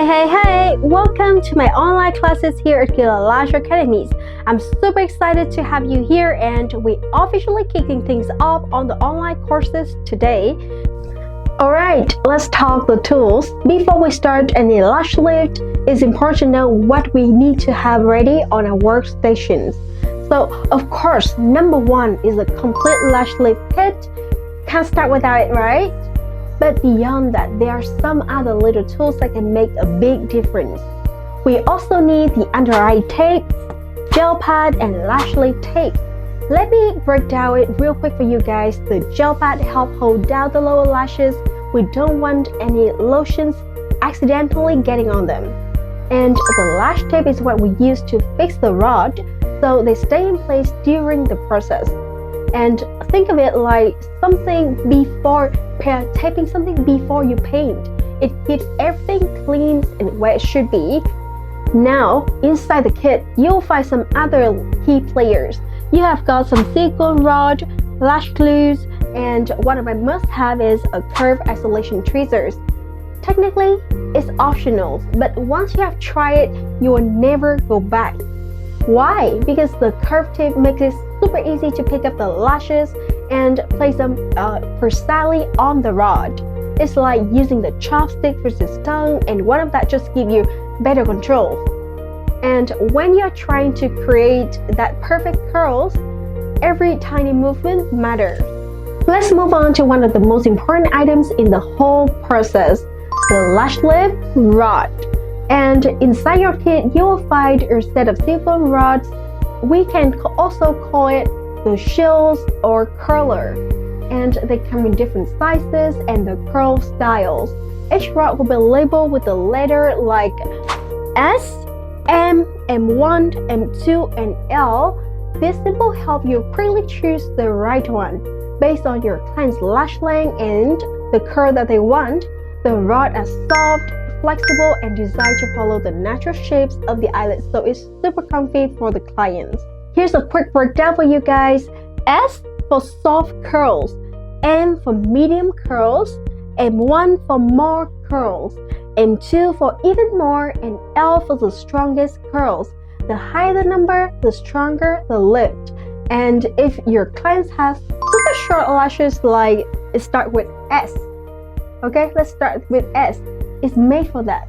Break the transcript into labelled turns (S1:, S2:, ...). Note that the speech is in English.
S1: Hey! Welcome to my online classes here at Ciula Lash Academies. I'm super excited to have you here, and we're officially kicking things off on the online courses today. Alright, let's talk the tools. Before we start any lash lift, it's important to know what we need to have ready on our workstations. So, of course, number one is a complete lash lift kit. Can't start without it, right? But beyond that, there are some other little tools that can make a big difference. We also need the under eye tape, gel pad, and lash lift tape. Let me break down it real quick for you guys. The gel pad helps hold down the lower lashes. We don't want any lotions accidentally getting on them. And the lash tape is what we use to fix the rod, so they stay in place during the process. And think of it like something before taping something before you paint. It keeps everything clean and where it should be. Now, inside the kit, you'll find some other key players. You have got some silicone rod, lash glues, and one of my must-have is a curve isolation tweezers. Technically, it's optional, but once you have tried it, you will never go back. Why? Because the curved tip makes it super easy to pick up the lashes and place them precisely on the rod. It's like using the chopstick versus tongue, and one of that just gives you better control. And when you're trying to create that perfect curls, every tiny movement matters. Let's move on to one of the most important items in the whole process, the lash lift rod. And inside your kit, you will find a set of silicone rods. We can also call it the shields or curler, and they come in different sizes and the curl styles. Each rod will be labeled with a letter like S, M, M1, M2, and L. This symbol helps you quickly choose the right one based on your client's lash length and the curl that they want. The rod are soft, flexible, and designed to follow the natural shapes of the eyelid, so it's super comfy for the clients. Here's a quick breakdown for you guys. S for soft curls, M for medium curls, M1 for more curls, M2 for even more, and L for the strongest curls. The higher the number, the stronger the lift. And if your clients have super short lashes, like it start with S. Okay, let's start with S. It's made for that.